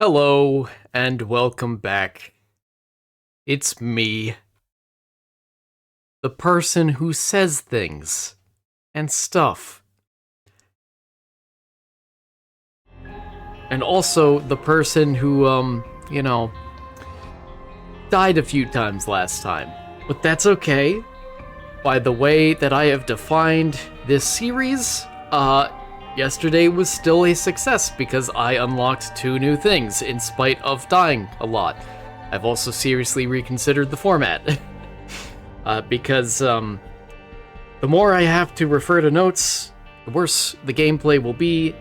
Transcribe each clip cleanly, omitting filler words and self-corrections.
Hello, and welcome back. It's me, the person who says things and stuff. And also the person who, died a few times last time. But that's okay. By the way that I have defined this series, yesterday was still a success because I unlocked 2 new things in spite of dying a lot. I've also seriously reconsidered the format. Because the more I have to refer to notes, the worse the gameplay will be,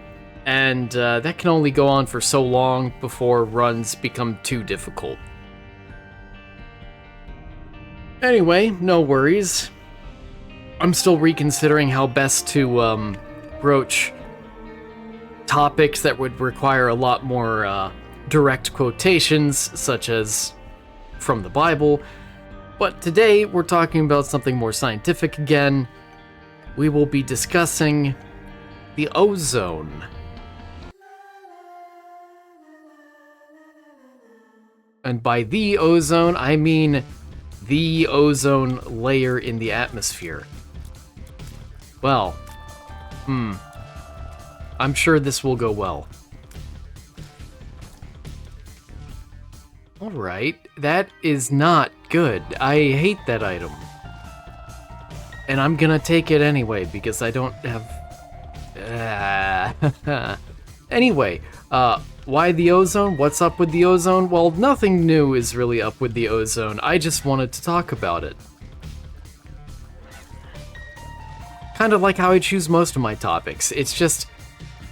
and that can only go on for so long before runs become too difficult. Anyway, no worries. I'm still reconsidering how best to broach topics that would require a lot more direct quotations, such as from the Bible. But today, we're talking about something more scientific again. We will be discussing the ozone. And by the ozone, I mean the ozone layer in the atmosphere. Well, I'm sure this will go well. Alright, that is not good. I hate that item. And I'm gonna take it anyway, because I don't have... Anyway, why the ozone? What's up with the ozone? Well, nothing new is really up with the ozone. I just wanted to talk about it. Kind of like how I choose most of my topics. It's just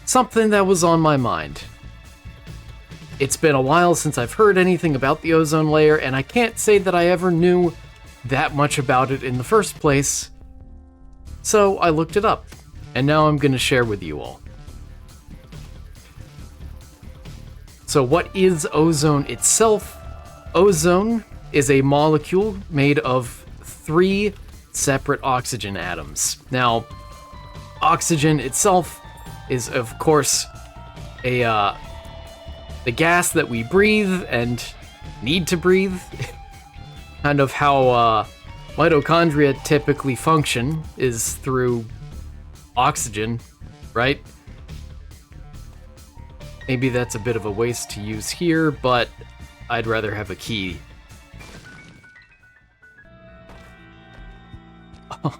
something that was on my mind. It's been a while since I've heard anything about the ozone layer, and I can't say that I ever knew that much about it in the first place. So I looked it up, and now I'm going to share with you all. So what is ozone itself? Ozone is a molecule made of 3 separate oxygen atoms. Now, oxygen itself is, of course, the gas that we breathe and need to breathe. Kind of how mitochondria typically function is through oxygen, right? Maybe that's a bit of a waste to use here, but I'd rather have a key.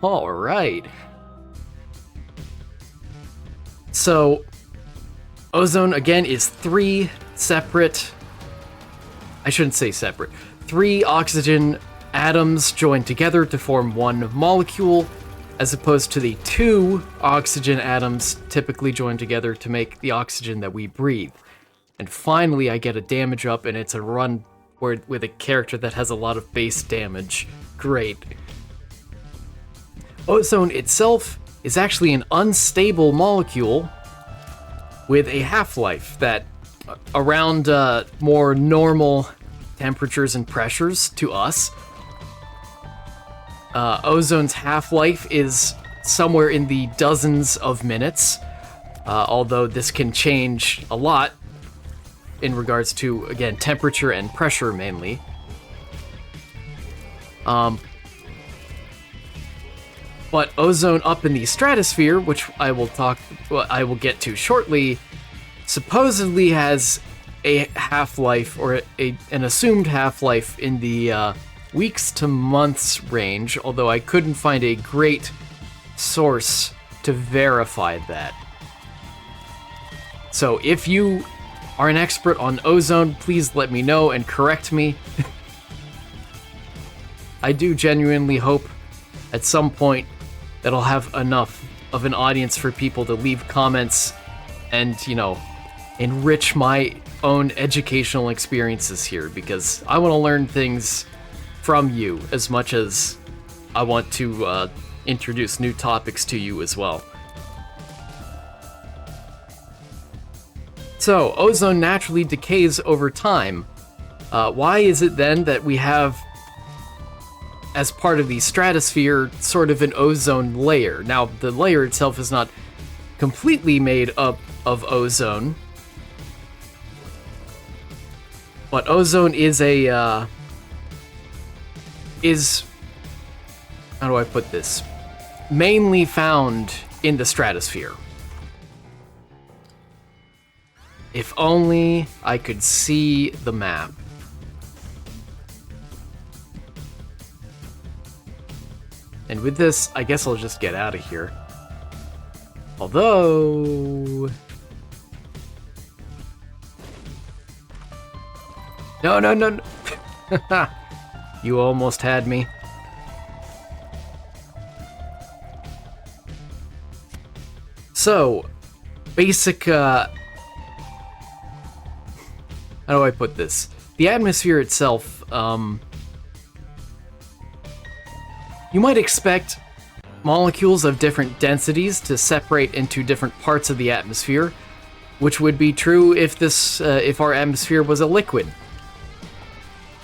All right. So, ozone, again, is 3 separate... I shouldn't say separate. 3 oxygen atoms joined together to form 1 molecule, as opposed to the 2 oxygen atoms typically joined together to make the oxygen that we breathe. And finally, I get a damage up, and it's a run with a character that has a lot of base damage. Great. Ozone itself is actually an unstable molecule with a half-life that, around more normal temperatures and pressures to us, ozone's half-life is somewhere in the dozens of minutes, although this can change a lot in regards to, again, temperature and pressure mainly. But ozone up in the stratosphere, which I will get to shortly, supposedly has a half-life, or an assumed half-life in the weeks to months range, although I couldn't find a great source to verify that. So if you are an expert on ozone, please let me know and correct me. I do genuinely hope at some point that I'll have enough of an audience for people to leave comments and, enrich my own educational experiences here, because I want to learn things from you as much as I want to introduce new topics to you as well. So, ozone naturally decays over time. Why is it then that we have, as part of the stratosphere, sort of an ozone layer? Now, the layer itself is not completely made up of ozone. But ozone is how do I put this? Mainly found in the stratosphere. If only I could see the map. And with this, I guess I'll just get out of here. Although... No, no, no, no. You almost had me. So, basic, how do I put this? The atmosphere itself, you might expect molecules of different densities to separate into different parts of the atmosphere, which would be true if our atmosphere was a liquid.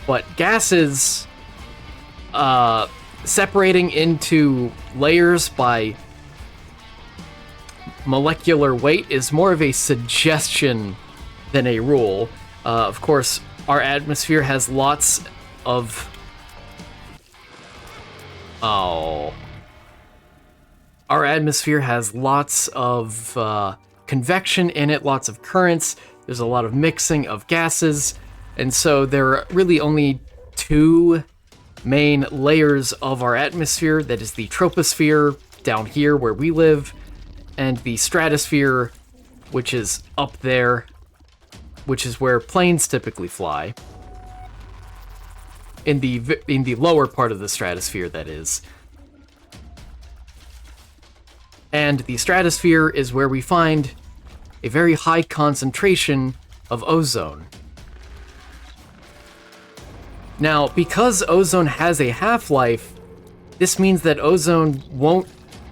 But gases, separating into layers by molecular weight is more of a suggestion than a rule. Of course, our atmosphere has lots of... Our atmosphere has lots of convection in it, lots of currents. There's a lot of mixing of gases. And so there are really only two main layers of our atmosphere. That is the troposphere, down here where we live, and the stratosphere, which is up there, which is where planes typically fly. In the lower part of the stratosphere, that is. And the stratosphere is where we find a very high concentration of ozone. Now, because ozone has a half-life, this means that ozone won't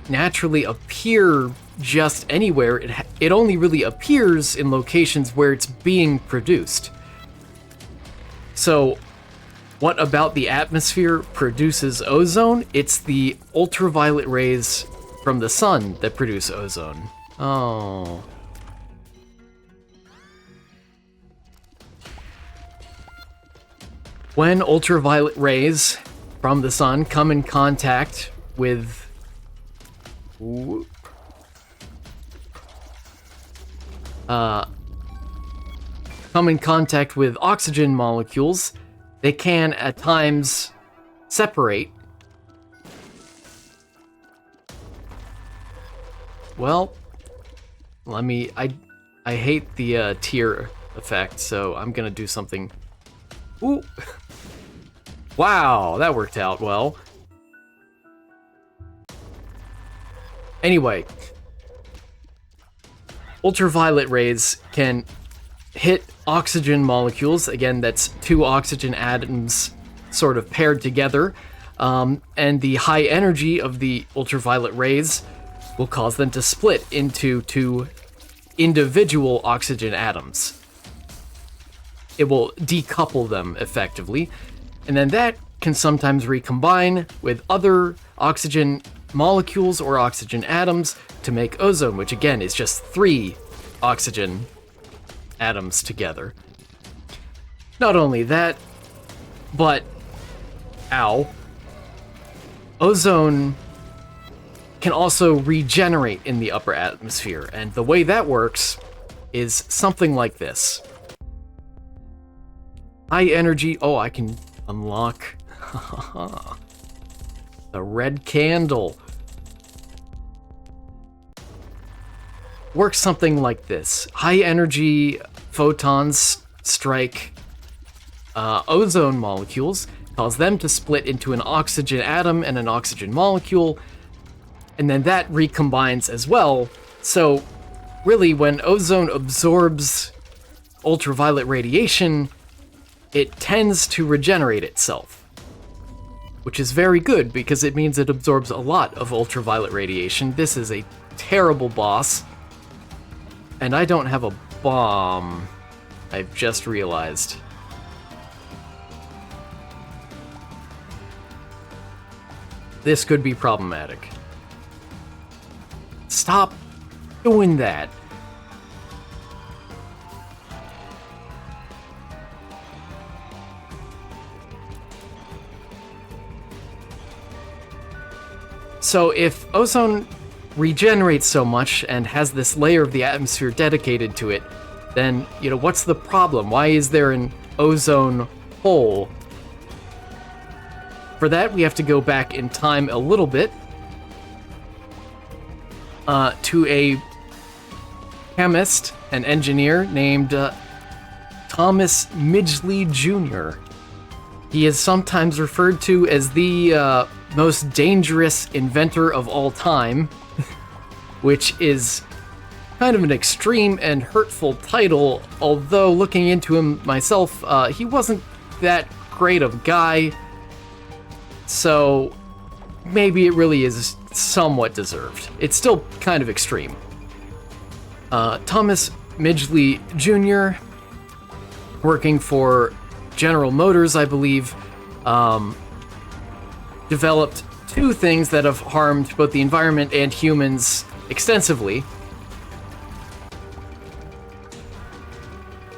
naturally appear just anywhere. It only really appears in locations where it's being produced. So, what about the atmosphere produces ozone? It's the ultraviolet rays from the sun that produce ozone. Oh. When ultraviolet rays from the sun come in contact with... come in contact with oxygen molecules, they can at times separate. Well, I hate the tear effect, so I'm gonna do something. Ooh. Wow, that worked out well. Anyway, ultraviolet rays can hit oxygen molecules. Again, that's two oxygen atoms sort of paired together. And the high energy of the ultraviolet rays will cause them to split into two individual oxygen atoms. It will decouple them effectively, and then that can sometimes recombine with other oxygen molecules or oxygen atoms to make ozone, which again is just three oxygen atoms together. Not only that, but ozone can also regenerate in the upper atmosphere, and the way that works is something like this. High energy... Oh, I can unlock the red candle. Works something like this. High energy photons strike ozone molecules, cause them to split into an oxygen atom and an oxygen molecule, and then that recombines as well. So really, when ozone absorbs ultraviolet radiation, it tends to regenerate itself, which is very good because it means it absorbs a lot of ultraviolet radiation. This is a terrible boss, and I don't have a bomb, I've just realized. This could be problematic. Stop doing that. So if ozone regenerates so much and has this layer of the atmosphere dedicated to it, then, you know, what's the problem? Why is there an ozone hole? For that, we have to go back in time a little bit to a chemist, an engineer named Thomas Midgley Jr. He is sometimes referred to as the most dangerous inventor of all time, which is kind of an extreme and hurtful title, although looking into him myself, he wasn't that great of a guy, so maybe it really is somewhat deserved. It's still kind of extreme. Thomas Midgley Jr., working for General Motors, I believe, developed two things that have harmed both the environment and humans extensively.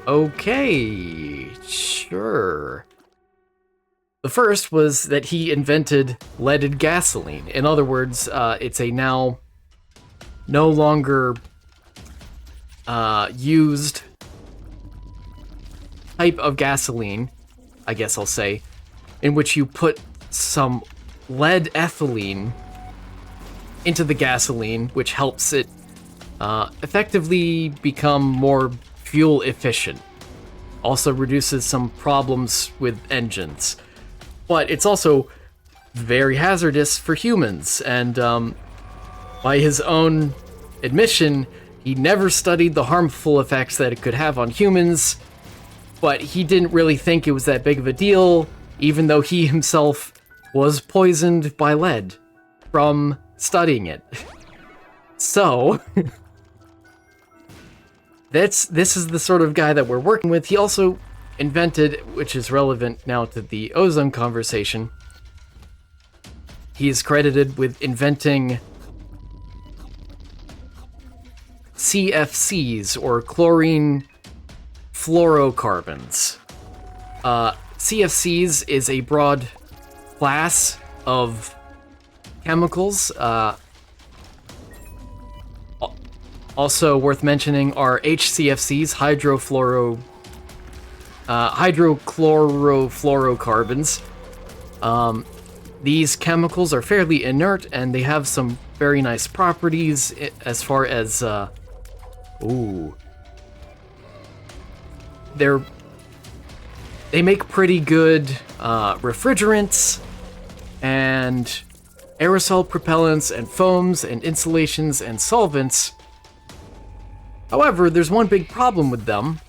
Okay, sure. The first was that he invented leaded gasoline. In other words, it's a now no longer used type of gasoline, I guess I'll say, in which you put some lead ethylene into the gasoline, which helps it effectively become more fuel efficient. Also reduces some problems with engines. But it's also very hazardous for humans, and by his own admission, he never studied the harmful effects that it could have on humans, but he didn't really think it was that big of a deal, even though he himself was poisoned by lead from studying it. So, this is the sort of guy that we're working with. He also invented, which is relevant now to the ozone conversation, he is credited with inventing CFCs, or chlorine fluorocarbons. CFCs is a broad class of chemicals. Also worth mentioning are HCFCs, hydrochlorofluorocarbons. These chemicals are fairly inert, and they have some very nice properties as far as they make pretty good refrigerants and aerosol propellants and foams and insulations and solvents. However, there's one big problem with them.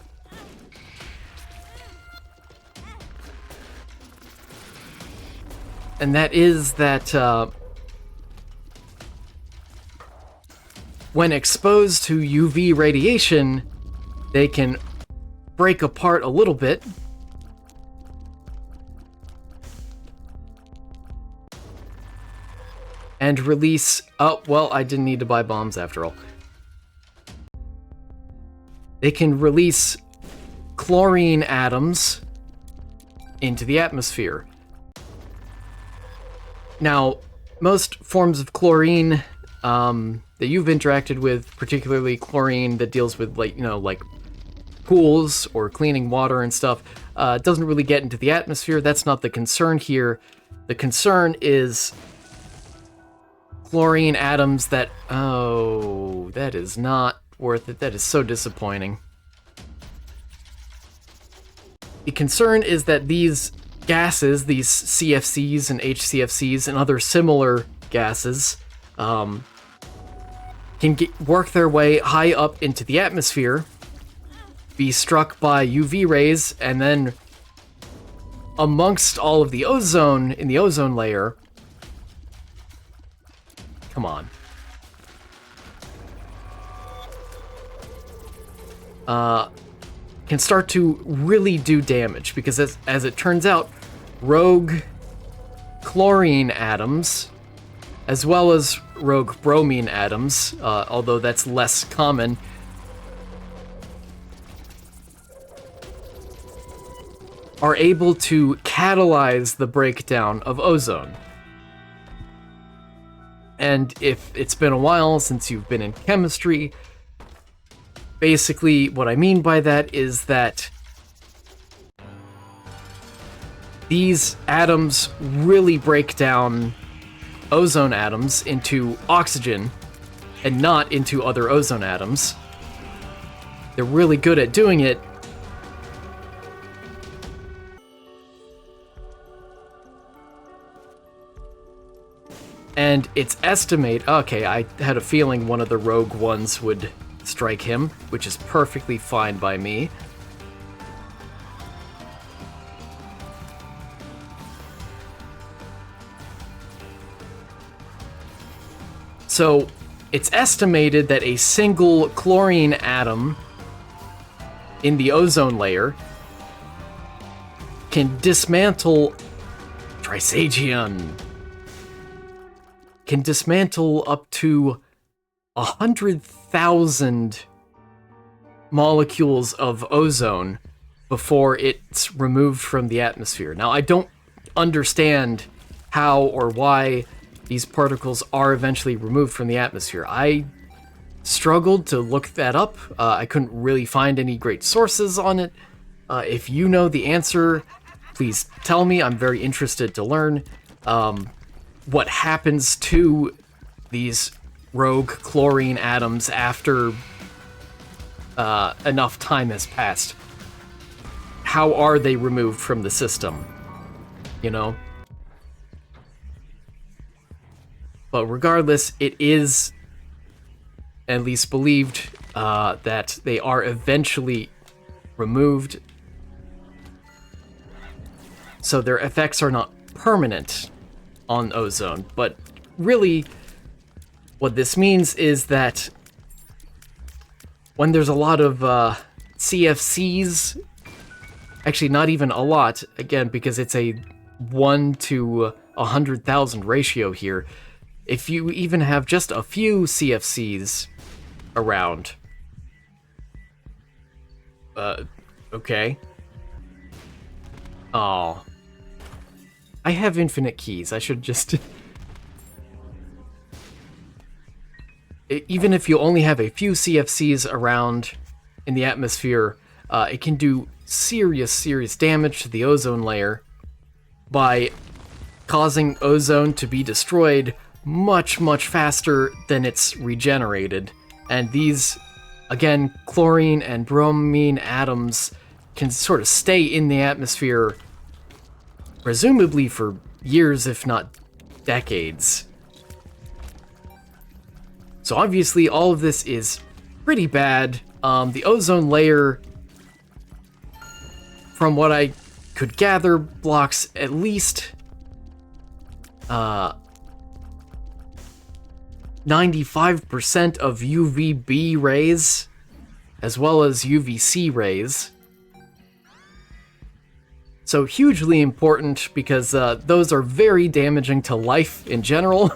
And that is that when exposed to UV radiation, they can break apart a little bit. And release... Oh, well, I didn't need to buy bombs after all. They can release chlorine atoms into the atmosphere. Now, most forms of chlorine that you've interacted with, particularly chlorine that deals with, like, you know, like pools or cleaning water and stuff, doesn't really get into the atmosphere. That's not the concern here. The concern is chlorine atoms that... Oh, that is not worth it. That is so disappointing. The concern is that these gases, these CFCs and HCFCs and other similar gases, can work their way high up into the atmosphere, be struck by UV rays, and then amongst all of the ozone in the ozone layer... Come on. Can start to really do damage, because as it turns out, rogue chlorine atoms, as well as rogue bromine atoms, although that's less common, are able to catalyze the breakdown of ozone. And if it's been a while since you've been in chemistry, basically what I mean by that is that these atoms really break down ozone atoms into oxygen and not into other ozone atoms. They're really good at doing it. And it's okay, I had a feeling one of the rogue ones would strike him, which is perfectly fine by me. So, it's estimated that a single chlorine atom in the ozone layer can dismantle Trisagion. Can dismantle up to 100,000 molecules of ozone before it's removed from the atmosphere. Now, I don't understand how or why these particles are eventually removed from the atmosphere. I struggled to look that up. I couldn't really find any great sources on it. If you know the answer, please tell me. I'm very interested to learn what happens to these rogue chlorine atoms after enough time has passed. How are they removed from the system? You know? But regardless, it is at least believed that they are eventually removed. So their effects are not permanent on ozone. But really, what this means is that when there's a lot of CFCs, actually not even a lot, again, because it's a 1 to 100,000 ratio here, if you even have just a few CFCs around. Okay. Oh. I have infinite keys. I should just... Even if you only have a few CFCs around in the atmosphere, it can do serious damage to the ozone layer by causing ozone to be destroyed much faster than it's regenerated. And these, again, chlorine and bromine atoms can sort of stay in the atmosphere presumably for years, if not decades. So obviously all of this is pretty bad. The ozone layer, from what I could gather, blocks at least 95% of UVB rays, as well as UVC rays. So hugely important, because those are very damaging to life in general.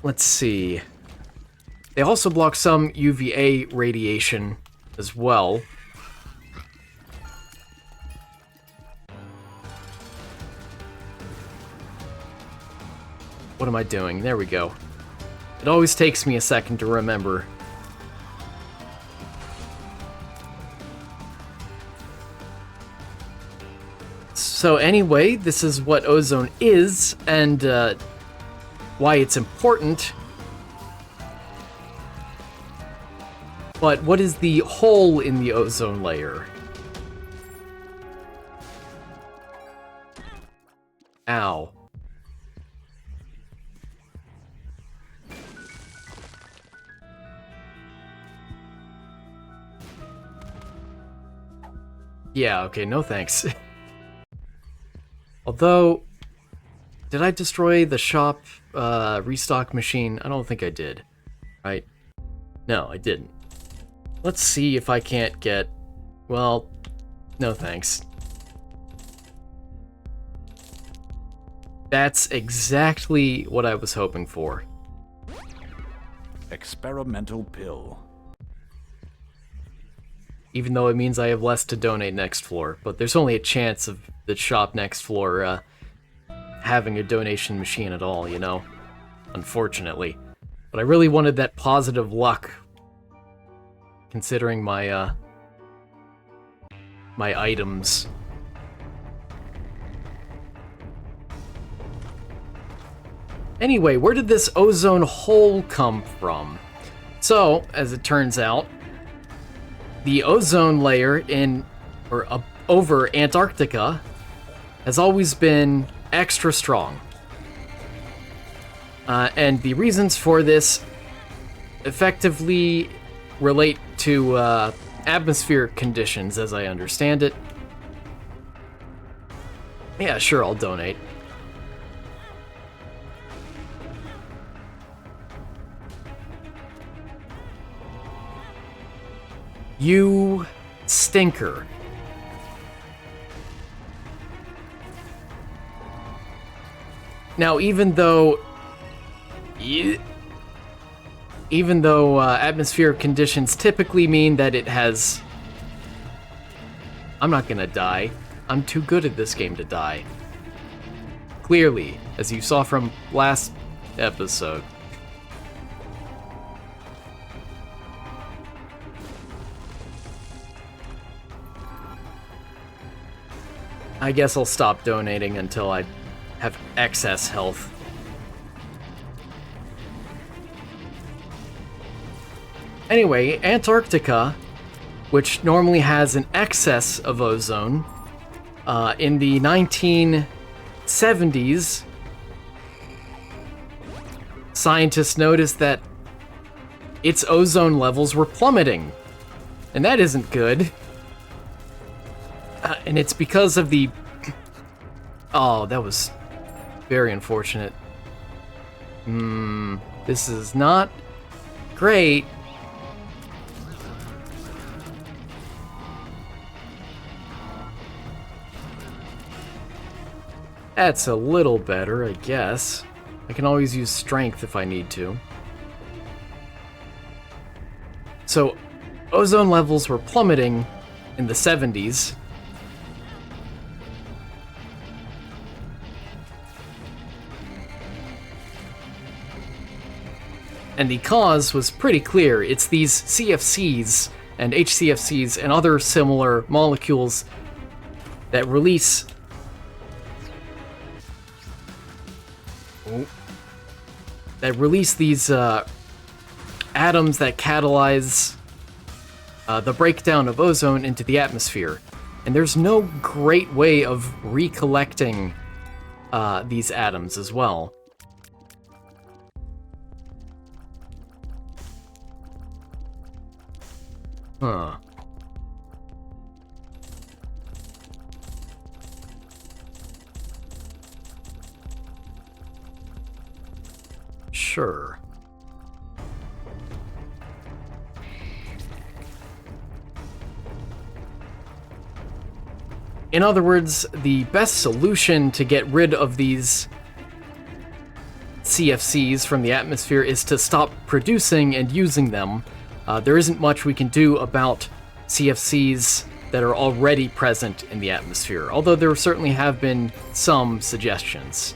Let's see. They also block some UVA radiation as well. What am I doing? There we go. It always takes me a second to remember. So anyway, this is what ozone is, and why it's important. But what is the hole in the ozone layer? Ow. Yeah, okay, no thanks. Although, did I destroy the shop restock machine? I don't think I did, right? No, I didn't. Let's see if I can't get... Well, no thanks. That's exactly what I was hoping for. Experimental pill. even though it means I have less to donate next floor. But there's only a chance of the shop next floor having a donation machine at all, you know? Unfortunately. But I really wanted that positive luck, considering my, my items. Anyway, where did this ozone hole come from? So, as it turns out, the ozone layer over Antarctica has always been extra strong. And the reasons for this effectively relate to atmospheric conditions, as I understand it. Yeah, sure, I'll donate. You stinker. Now, even though atmospheric conditions typically mean that it has... I'm not gonna die. I'm too good at this game to die. Clearly, as you saw from last episode. I guess I'll stop donating until I have excess health. Anyway, Antarctica, which normally has an excess of ozone, in the 1970s, scientists noticed that its ozone levels were plummeting. And that isn't good. And it's because of the... Oh, that was very unfortunate. This is not great. That's a little better, I guess. I can always use strength if I need to. So, ozone levels were plummeting in the 70s. And the cause was pretty clear. It's these CFCs and HCFCs and other similar molecules that release... these atoms that catalyze the breakdown of ozone into the atmosphere. And there's no great way of recollecting these atoms as well. Huh. Sure. In other words, the best solution to get rid of these CFCs from the atmosphere is to stop producing and using them. There isn't much we can do about CFCs that are already present in the atmosphere, although there certainly have been some suggestions.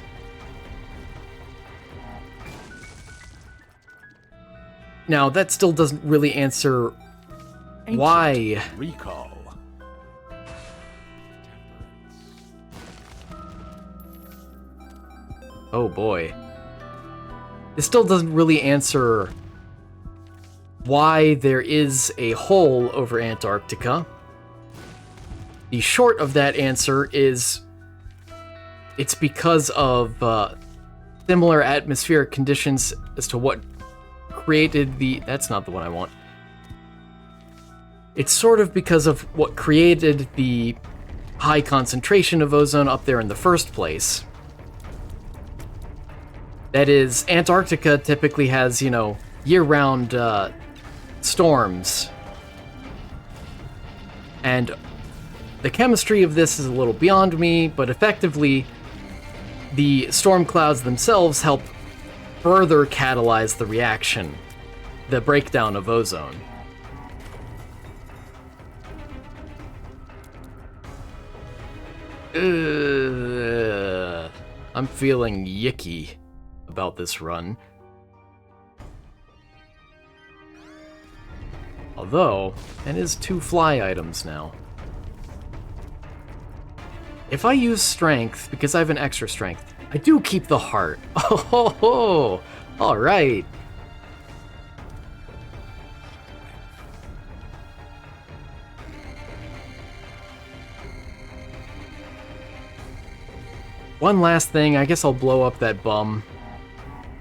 Now, that still doesn't really answer why... Recall. Oh boy. This still doesn't really answer why there is a hole over Antarctica. The short of that answer is it's because of similar atmospheric conditions as to what created the... That's not the one I want. It's sort of because of what created the high concentration of ozone up there in the first place. That is, Antarctica typically has, you know, year-round storms. And the chemistry of this is a little beyond me, but effectively, the storm clouds themselves help further catalyze the reaction, the breakdown of ozone. I'm feeling yicky about this run. Although, it is 2 fly items now. If I use strength, because I have an extra strength, I do keep the heart. Oh, alright. One last thing, I guess I'll blow up that bum.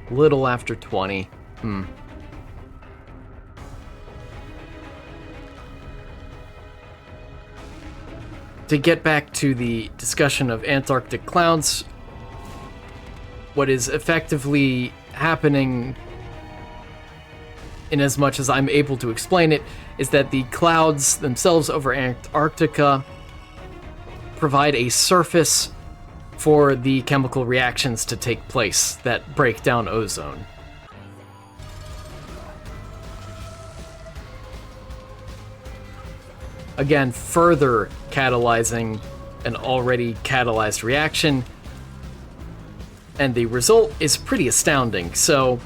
Little after 20. To get back to the discussion of Antarctic clouds, what is effectively happening, in as much as I'm able to explain it, is that the clouds themselves over Antarctica provide a surface for the chemical reactions to take place that break down ozone. Again, further catalyzing an already catalyzed reaction, and the result is pretty astounding. So,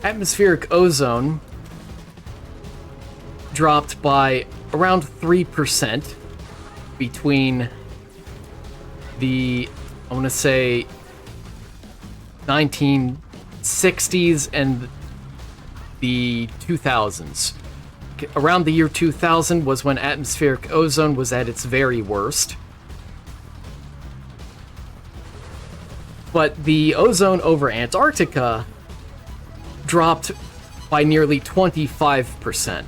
atmospheric ozone dropped by around 3% between the, I want to say, 1960s and the 2000s. Around the year 2000 was when atmospheric ozone was at its very worst. But the ozone over Antarctica dropped by nearly 25%.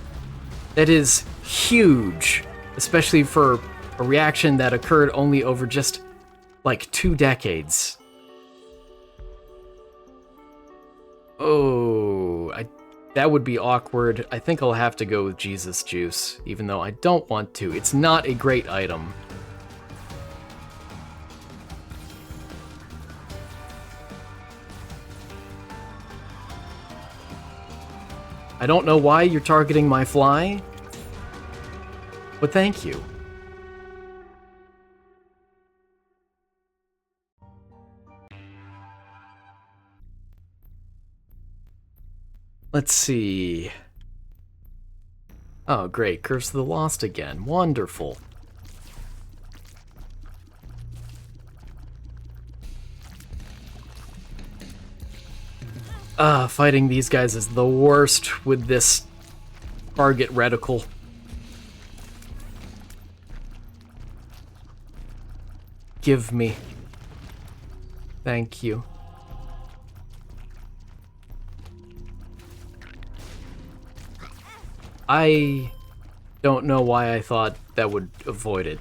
That is huge, especially for a reaction that occurred only over just like 2 decades. That would be awkward. I think I'll have to go with Jesus Juice, even though I don't want to. It's not a great item. I don't know why you're targeting my fly, but thank you. Let's see. Oh, great. Curse of the Lost again. Wonderful. Fighting these guys is the worst with this target reticle. Give me. Thank you. I don't know why I thought that would avoid it.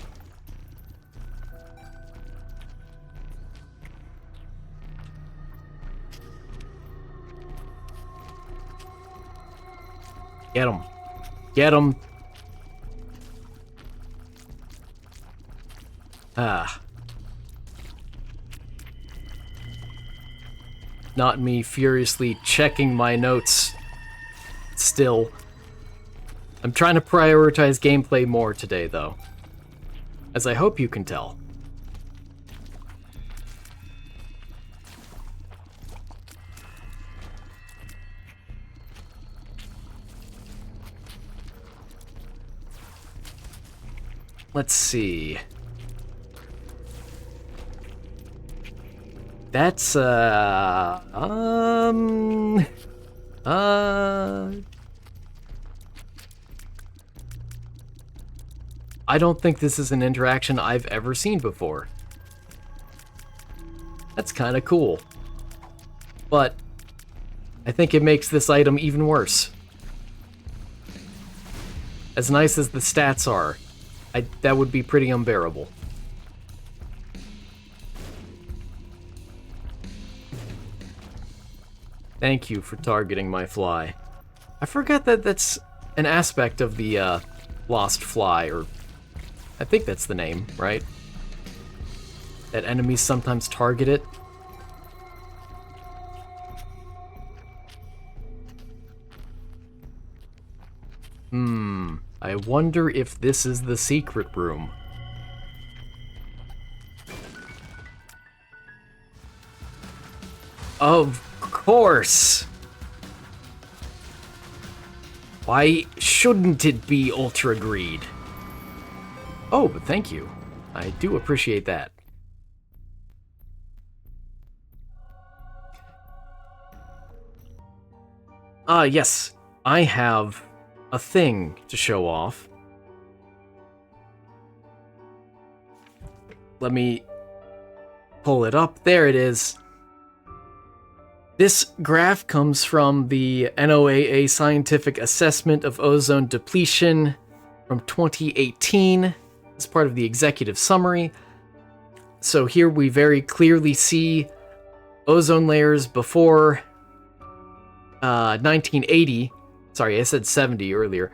Get him. Get him. Not me furiously checking my notes still. I'm trying to prioritize gameplay more today, though. As I hope you can tell. Let's see. That's, I don't think this is an interaction I've ever seen before. That's kind of cool. But I think it makes this item even worse. As nice as the stats are, that would be pretty unbearable. Thank you for targeting my fly. I forgot that that's an aspect of the lost fly, or I think that's the name, right? That enemies sometimes target it. I wonder if this is the secret room. Of course. Why shouldn't it be Ultra Greed? Oh, but thank you. I do appreciate that. Yes. I have a thing to show off. Let me pull it up. There it is. This graph comes from the NOAA Scientific Assessment of Ozone Depletion from 2018 as part of the executive summary. So here we very clearly see ozone layers before 1980. Sorry, I said 70 earlier.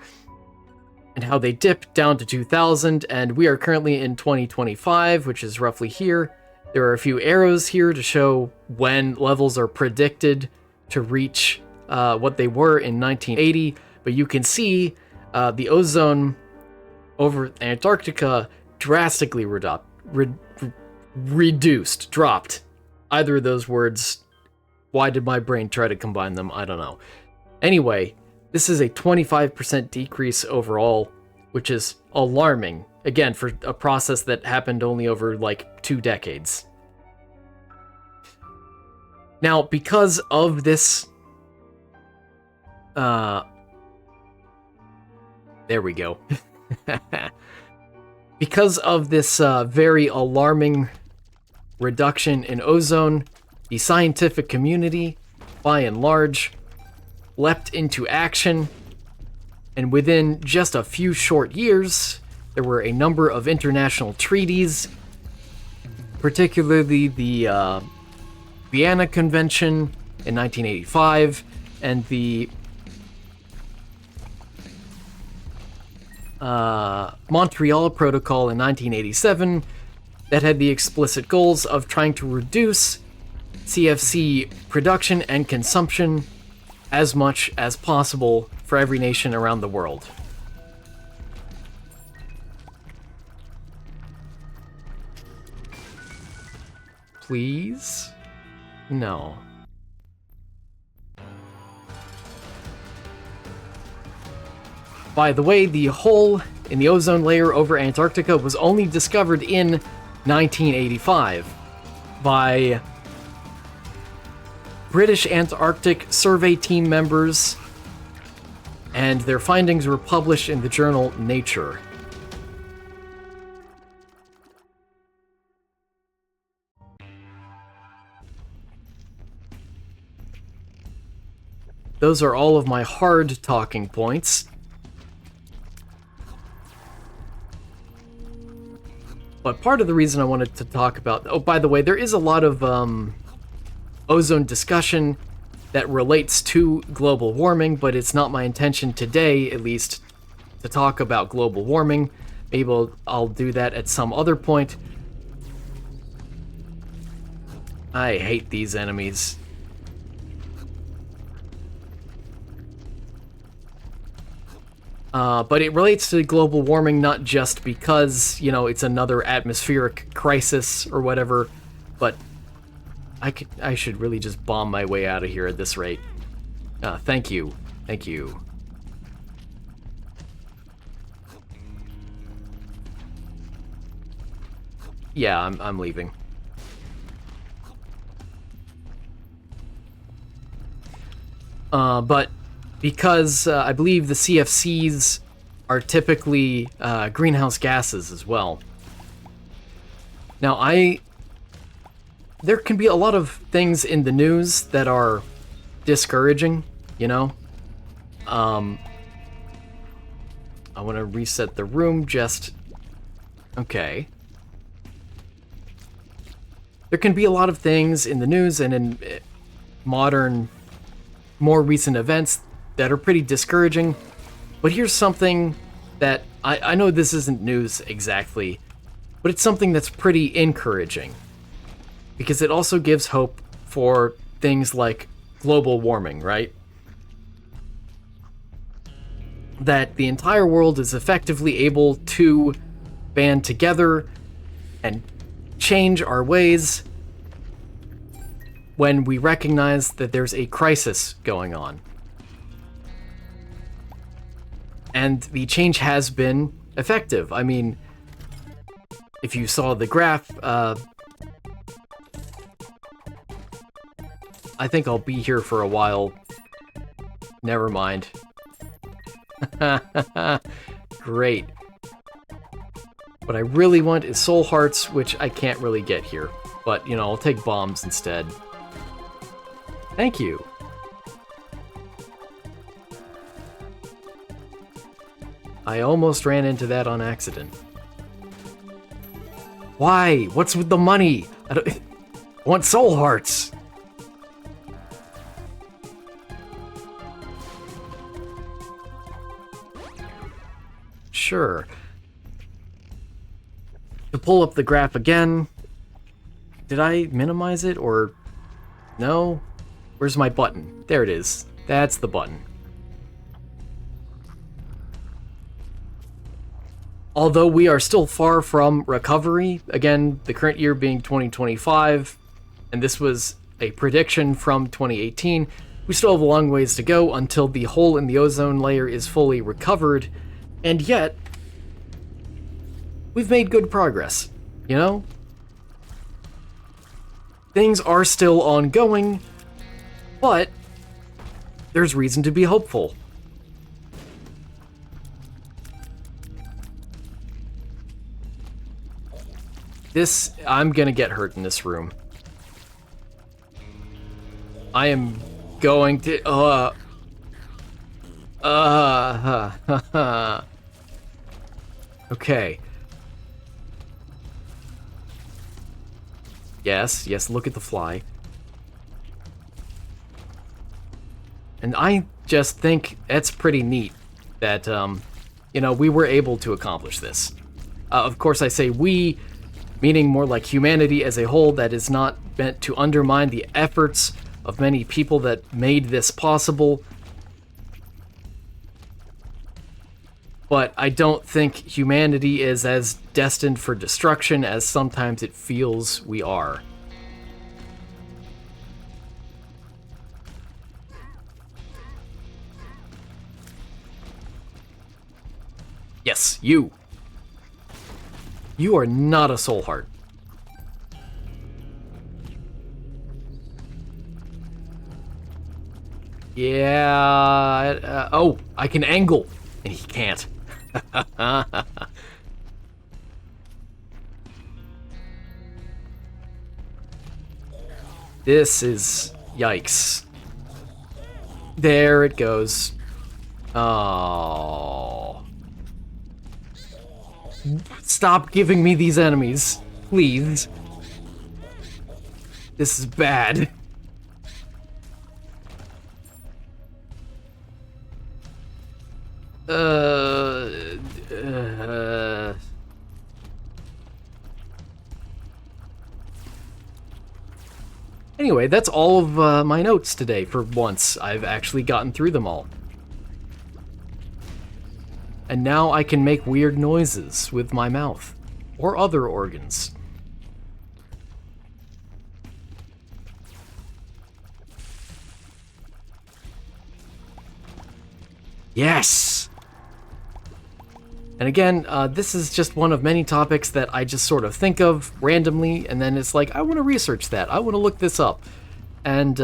And how they dipped down to 2000, and we are currently in 2025, which is roughly here. There are a few arrows here to show when levels are predicted to reach what they were in 1980, but you can see the ozone over Antarctica drastically dropped. Either of those words, why did my brain try to combine them? I don't know. Anyway, this is a 25% decrease overall, which is alarming. Again, for a process that happened only over like 2 decades. Now, because of this... there we go. Because of this very alarming reduction in ozone, the scientific community, by and large, leapt into action, and within just a few short years, there were a number of international treaties, particularly the Vienna Convention in 1985, and the Montreal Protocol in 1987, that had the explicit goals of trying to reduce CFC production and consumption as much as possible for every nation around the world. Please? No. By the way, the hole in the ozone layer over Antarctica was only discovered in 1985 by British Antarctic Survey team members, and their findings were published in the journal Nature. Those are all of my hard talking points. But part of the reason I wanted to talk about... Oh, by the way, there is a lot of ozone discussion that relates to global warming, but it's not my intention today, at least, to talk about global warming. Maybe I'll do that at some other point. I hate these enemies. But it relates to global warming not just because, you know, it's another atmospheric crisis or whatever, but I should really just bomb my way out of here at this rate. Thank you. Thank you. Yeah, I'm leaving. But because I believe the CFCs are typically greenhouse gases as well. Now, there can be a lot of things in the news that are discouraging, you know? I want to reset the room just... Okay. There can be a lot of things in the news and in modern, more recent events that are pretty discouraging, but here's something that I know this isn't news exactly, but it's something that's pretty encouraging, because it also gives hope for things like global warming, right? That the entire world is effectively able to band together and change our ways when we recognize that there's a crisis going on. And the change has been effective. I mean, if you saw the graph, I think I'll be here for a while. Never mind. Great. What I really want is soul hearts, which I can't really get here. But, you know, I'll take bombs instead. Thank you. I almost ran into that on accident. Why? What's with the money? I want soul hearts. Sure. To pull up the graph again. Did I minimize it or no? Where's my button? There it is. That's the button. Although we are still far from recovery, again, the current year being 2025, and this was a prediction from 2018, we still have a long ways to go until the hole in the ozone layer is fully recovered, and yet, we've made good progress, you know? Things are still ongoing, but there's reason to be hopeful. I'm gonna get hurt in this room. I am going to, okay. Yes, look at the fly. And I just think it's pretty neat that, you know, we were able to accomplish this. Of course, I say we, meaning more like humanity as a whole. That is not meant to undermine the efforts of many people that made this possible. But I don't think humanity is as destined for destruction as sometimes it feels we are. Yes, you. You are not a soul heart. Yeah. Oh, I can angle, and he can't. This is yikes. There it goes. Oh. Stop giving me these enemies, please. This is bad. Anyway, that's all of my notes today. For once, I've actually gotten through them all. And now I can make weird noises with my mouth, or other organs. Yes! And again, this is just one of many topics that I just sort of think of randomly, and then it's like, I want to research that, I want to look this up. And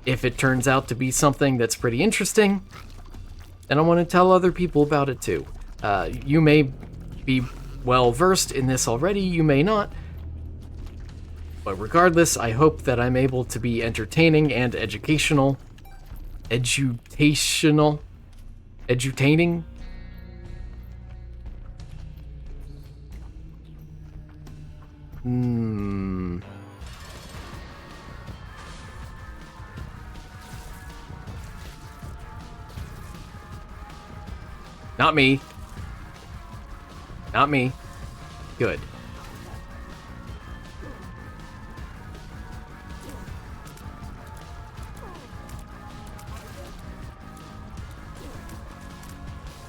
if it turns out to be something that's pretty interesting, and I want to tell other people about it too. You may be well versed in this already, you may not. But regardless, I hope that I'm able to be entertaining and educational. Edutaining? Not me. Not me. Good.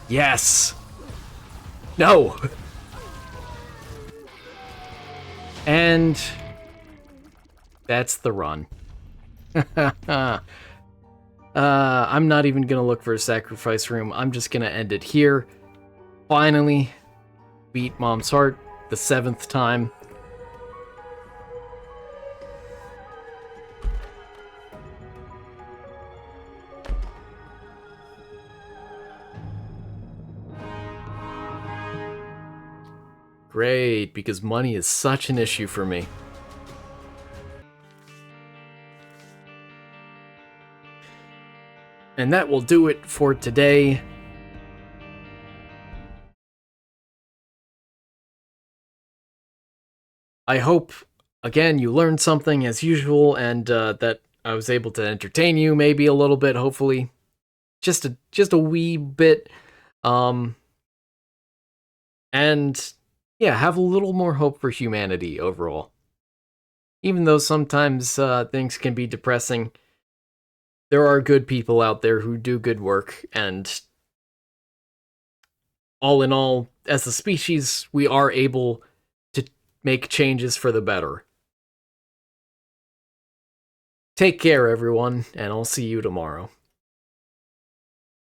Yes! No! And That's the run. I'm not even gonna look for a sacrifice room. I'm just gonna end it here. Finally, beat Mom's heart the 7th time. Great, because money is such an issue for me. And that will do it for today. I hope, again, you learned something as usual, and that I was able to entertain you maybe a little bit, hopefully. Just a wee bit. And yeah, have a little more hope for humanity overall. Even though sometimes things can be depressing, there are good people out there who do good work, and all in all, as a species, we are able to make changes for the better. Take care, everyone, and I'll see you tomorrow.